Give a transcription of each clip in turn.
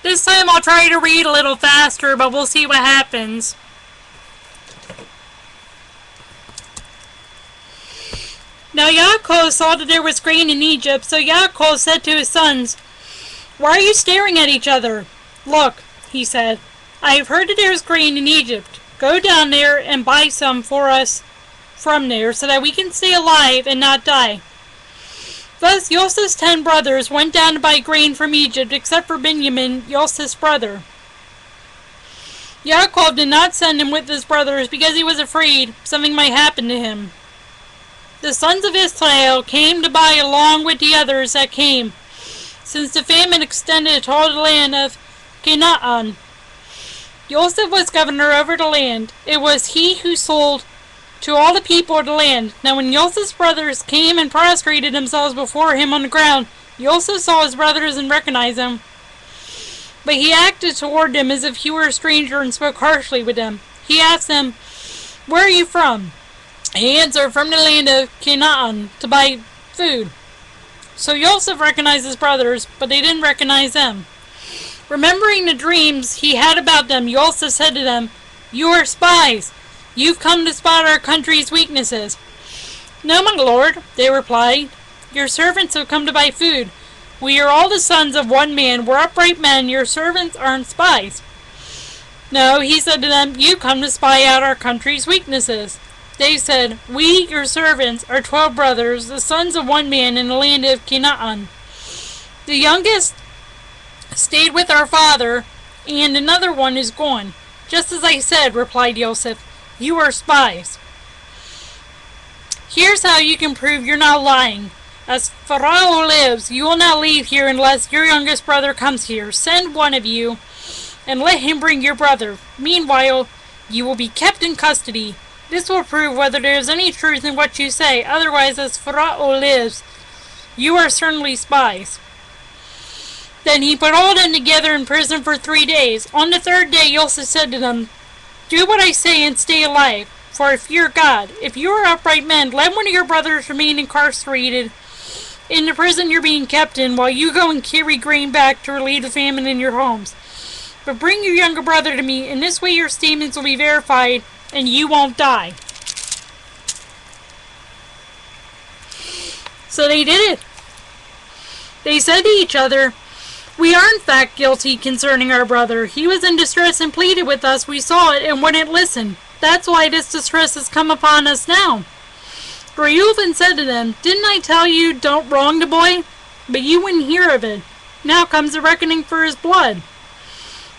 This time I'll try to read a little faster, but we'll see what happens. Now Yaakov saw that there was grain in Egypt, so Yaakov said to his sons, "Why are you staring at each other? Look," he said, "I have heard that there is grain in Egypt. Go down there and buy some for us from there, so that we can stay alive and not die." Thus Joseph's 10 brothers went down to buy grain from Egypt, except for Benjamin, Joseph's brother. Yaakov did not send him with his brothers because he was afraid something might happen to him. The sons of Israel came to buy along with the others that came, since the famine extended to all the land of Canaan. Joseph was governor over the land. It was he who sold to all the people of the land. Now when Joseph's brothers came and prostrated themselves before him on the ground, Joseph saw his brothers and recognized them. But he acted toward them as if he were a stranger and spoke harshly with them. He asked them, "Where are you from?" He answered, "From the land of Canaan, to buy food." So Joseph recognized his brothers, but they didn't recognize them. Remembering the dreams he had about them, Joseph said to them, "You are spies. You've come to spot our country's weaknesses." "No, my lord," they replied. "Your servants have come to buy food. We are all the sons of one man. We're upright men. Your servants aren't spies." "No," he said to them, "you come to spy out our country's weaknesses." They said, "We, your servants, are 12 brothers, the sons of one man in the land of Canaan. The youngest stayed with our father, and another one is gone." "Just as I said," replied Joseph, "you are spies." "Here's how you can prove you're not lying. As Pharaoh lives, you will not leave here unless your youngest brother comes here. Send one of you, and let him bring your brother. Meanwhile, you will be kept in custody. This will prove whether there is any truth in what you say. Otherwise, as Pharaoh lives, you are certainly spies." Then he put all of them together in prison for 3 days. On the 3rd day, Joseph said to them, "Do what I say and stay alive, for I fear God. If you are upright men, let one of your brothers remain incarcerated in the prison you're being kept in, while you go and carry grain back to relieve the famine in your homes. But bring your younger brother to me. In this way your statements will be verified, and you won't die." So they did it. They said to each other, "We are in fact guilty concerning our brother. He was in distress and pleaded with us. We saw it and wouldn't listen. That's why this distress has come upon us now." Reuben said to them, "Didn't I tell you, don't wrong the boy? But you wouldn't hear of it. Now comes the reckoning for his blood."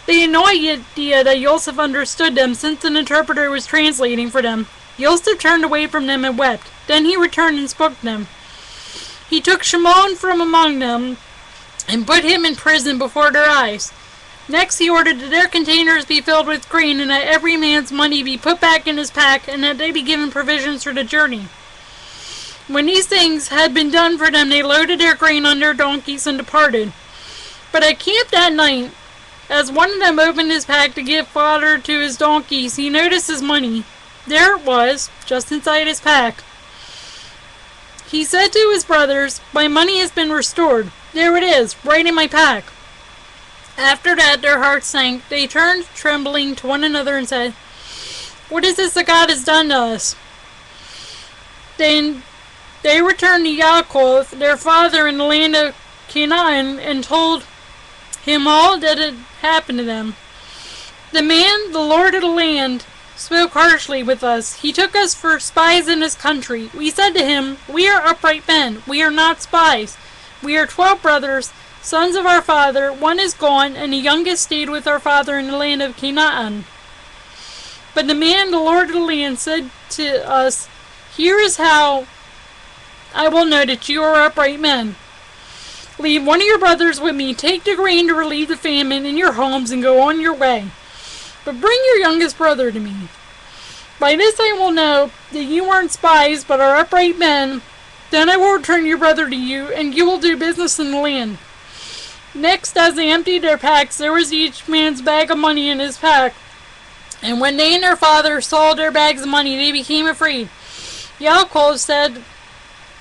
They had no idea that Joseph understood them, since an interpreter was translating for them. Joseph turned away from them and wept. Then he returned and spoke to them. He took Shimon from among them and put him in prison before their eyes. Next he ordered that their containers be filled with grain, and that every man's money be put back in his pack, and that they be given provisions for the journey. When these things had been done for them, they loaded their grain on their donkeys and departed. But at camp that night, as one of them opened his pack to give fodder to his donkeys, he noticed his money. There it was, just inside his pack. He said to his brothers, "My money has been restored. There it is, right in my pack." After that their hearts sank. They turned trembling to one another and said, "What is this that God has done to us?" Then they returned to Yaakov, their father, in the land of Canaan, and told him all that had happened to them. "The man, the lord of the land, spoke harshly with us. He took us for spies in his country. We said to him, 'We are upright men. We are not spies. We are 12 brothers, sons of our father. One is gone, and the youngest stayed with our father in the land of Canaan.' But the man, the lord of the land, said to us, 'Here is how I will know that you are upright men. Leave one of your brothers with me. Take the grain to relieve the famine in your homes and go on your way. But bring your youngest brother to me. By this I will know that you aren't spies, but are upright men. Then I will return your brother to you, and you will do business in the land.' Next, as they emptied their packs, there was each man's bag of money in his pack. And when they and their father saw their bags of money, they became afraid. Yaakov said,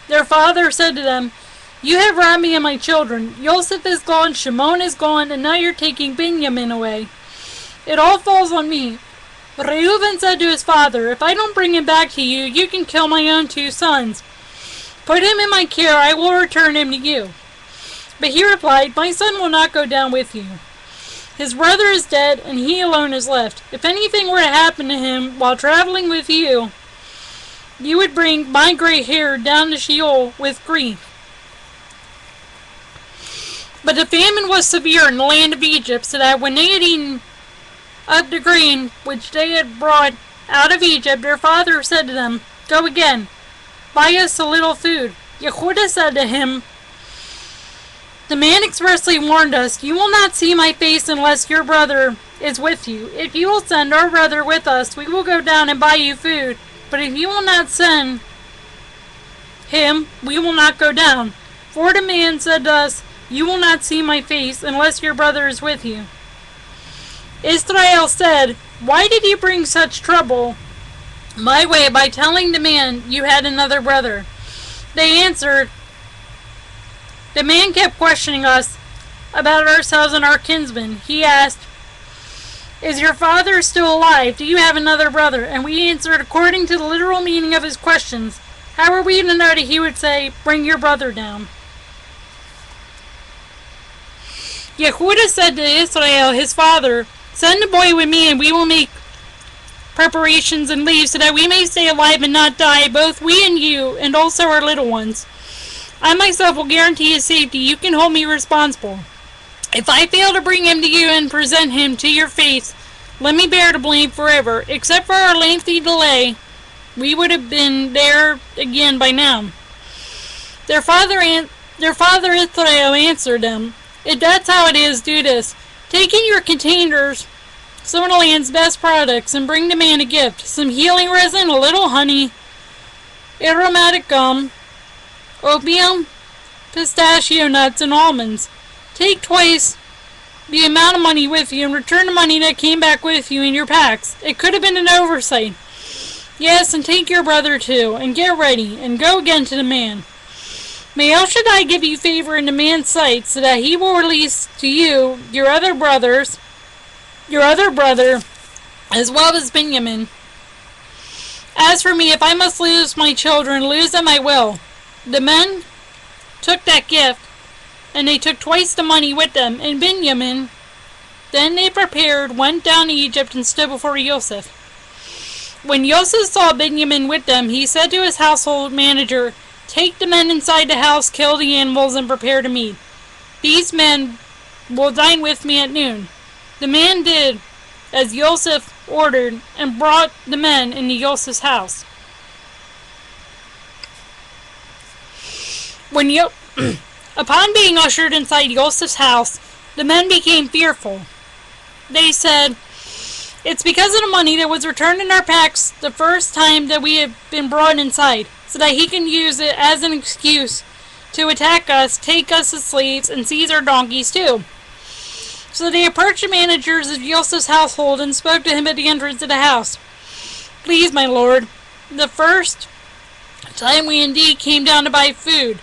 their father said to them, You have robbed me and my children. Yosef is gone, Shimon is gone, and now you're taking Benjamin away. It all falls on me." Reuben said to his father, "If I don't bring him back to you, you can kill my own 2 sons. Put him in my care, I will return him to you." But he replied, "My son will not go down with you. His brother is dead, and he alone is left. If anything were to happen to him while traveling with you, you would bring my gray hair down to Sheol with grief." But the famine was severe in the land of Egypt, so that when they had eaten up the grain which they had brought out of Egypt, their father said to them, "Go again, buy us a little food." Yehudah said to him, "The man expressly warned us, 'You will not see my face unless your brother is with you. If you will send our brother with us, we will go down and buy you food. But if you will not send him, we will not go down.' For the man said to us, 'You will not see my face unless your brother is with you.'" Israel said, "Why did you bring such trouble my way by telling the man you had another brother?" They answered, "The man kept questioning us about ourselves and our kinsmen. He asked, 'Is your father still alive? Do you have another brother?' And we answered according to the literal meaning of his questions. How are we to know that he would say, 'Bring your brother down'?" Yehudah said to Israel, his father, "Send the boy with me, and we will make preparations and leave, so that we may stay alive and not die, both we and you, and also our little ones. I myself will guarantee his safety. You can hold me responsible. If I fail to bring him to you and present him to your face, let me bear the blame forever. Except for our lengthy delay, we would have been there again by now." Their father Israel answered them, "If that's how it is, do this. Take in your containers some of the land's best products and bring the man a gift. Some healing resin, a little honey, aromatic gum, opium, pistachio nuts, and almonds. Take twice the amount of money with you and return the money that came back with you in your packs. It could have been an oversight. Yes, and take your brother too, and get ready, and go again to the man. May El Shaddai give you favor in the man's sight, so that he will release to you your other brother, as well as Benjamin. As for me, if I must lose my children, lose them I will." The men took that gift, and they took twice the money with them, and Benjamin. Then they prepared, went down to Egypt, and stood before Yosef. When Yosef saw Benjamin with them, he said to his household manager, "Take the men inside the house, kill the animals, and prepare to meet. These men will dine with me at noon." The man did as Yosef ordered, and brought the men into Yosef's house. Upon being ushered inside Yosef's house, the men became fearful. They said, "It's because of the money that was returned in our packs the first time that we have been brought inside, so that he can use it as an excuse to attack us, take us as slaves, and seize our donkeys too." So they approached the managers of Yosef's household and spoke to him at the entrance of the house. "Please, my lord, the first time we indeed came down to buy food,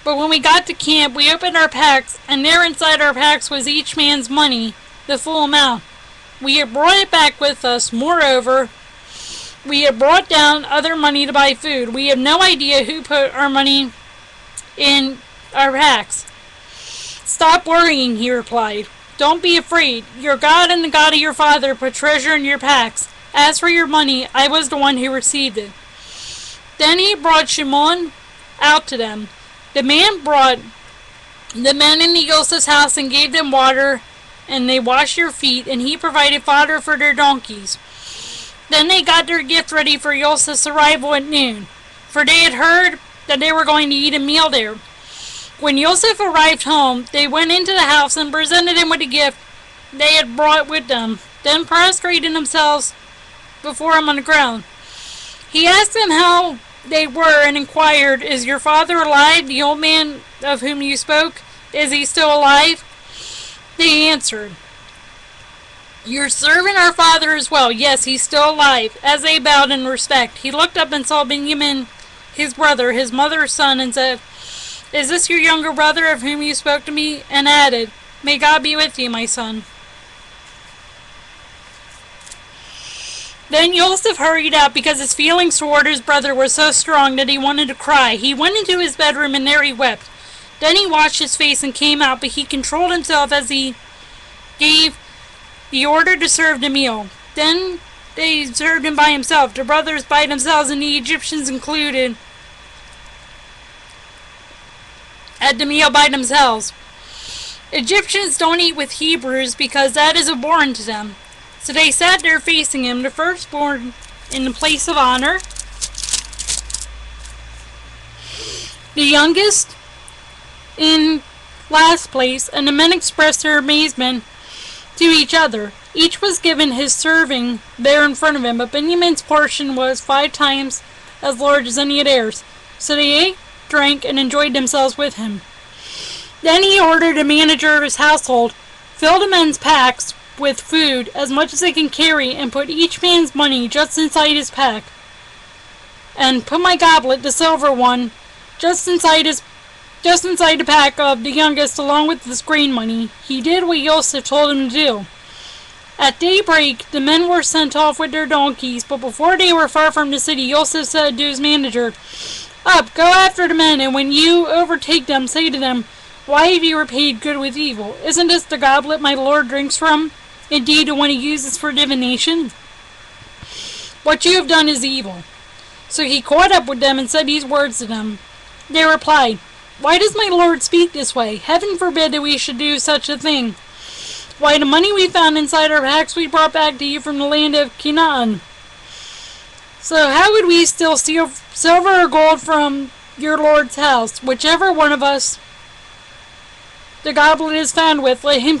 but when we got to camp, we opened our packs, and there inside our packs was each man's money, the full amount. We had brought it back with us. Moreover, we had brought down other money to buy food. We have no idea who put our money in our packs." "Stop worrying," he replied. "Don't be afraid. Your God and the God of your father put treasure in your packs. As for your money, I was the one who received it." Then he brought Shimon out to them. The man brought the men into Yosef's house and gave them water, and they washed their feet, and he provided fodder for their donkeys. Then they got their gift ready for Yosef's arrival at noon, for they had heard that they were going to eat a meal there. When Yosef arrived home, they went into the house and presented him with the gift they had brought with them, then prostrated themselves before him on the ground. He asked them how they were and inquired, "Is your father alive, the old man of whom you spoke? Is he still alive?" They answered, "Your servant, our father, is well. Yes, he's still alive." As they bowed in respect, he looked up and saw Benjamin, his brother, his mother's son, and said, Is this your younger brother of whom you spoke to me? And added, May God be with you, my son. Then Yosef hurried out because his feelings toward his brother were so strong that he wanted to cry. He went into his bedroom and there he wept. Then he washed his face and came out, but he controlled himself as he gave the order to serve the meal. Then they served him by himself, the brothers by themselves, and the Egyptians included at the meal by themselves. Egyptians don't eat with Hebrews because that is abhorrent to them. So they sat there facing him, the firstborn in the place of honor, the youngest in last place, and the men expressed their amazement to each other. Each was given his serving there in front of him, but Benjamin's portion was 5 times as large as any of theirs. So they ate, drank, and enjoyed themselves with him. Then he ordered the manager of his household, fill the men's packs with food as much as they can carry, and put each man's money just inside his pack. And put my goblet, the silver one, just inside the pack of the youngest, along with the grain money. He did what Yosef told him to do. At daybreak, the men were sent off with their donkeys, but before they were far from the city, Yosef said to his manager, Up, go after the men, and when you overtake them, say to them, Why have you repaid good with evil? Isn't this the goblet my Lord drinks from? Indeed, the one he uses for divination? What you have done is evil. So he caught up with them and said these words to them. They replied, Why does my Lord speak this way? Heaven forbid that we should do such a thing. Why, the money we found inside our packs we brought back to you from the land of Canaan. So how would we still steal silver or gold from your Lord's house? Whichever one of us the goblet is found with, let him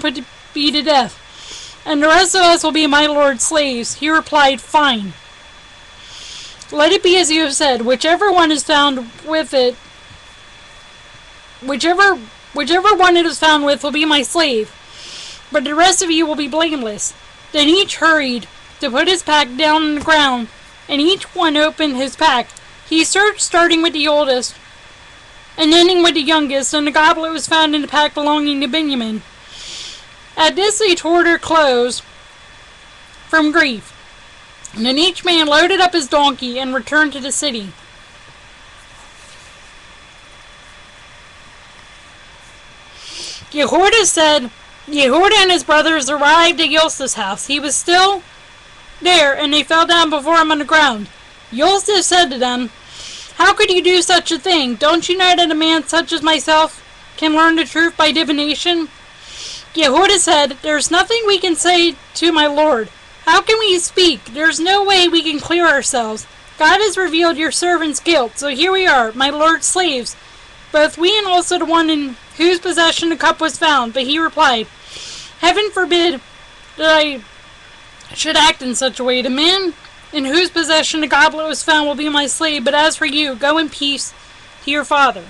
be to death. And the rest of us will be my Lord's slaves. He replied, Fine. Let it be as you have said. Whichever one is found with it, whichever one it is found with will be my slave. But the rest of you will be blameless. Then each hurried to put his pack down on the ground, and each one opened his pack. He searched, starting with the oldest, and ending with the youngest, and the goblet was found in the pack belonging to Benjamin. At this they tore their clothes from grief. And then each man loaded up his donkey and returned to the city. Yehuda and his brothers arrived at Yosef's house. He was still there, and they fell down before him on the ground. Yosef said to them, How could you do such a thing? Don't you know that a man such as myself can learn the truth by divination? Yehuda said, There's nothing we can say to my Lord. How can we speak? There's no way we can clear ourselves. God has revealed your servant's guilt, so here we are, my Lord's slaves, both we and also the one in whose possession the cup was found. But he replied, Heaven forbid that I should act in such a way. The man in whose possession the goblet was found will be my slave, but as for you, go in peace to your father.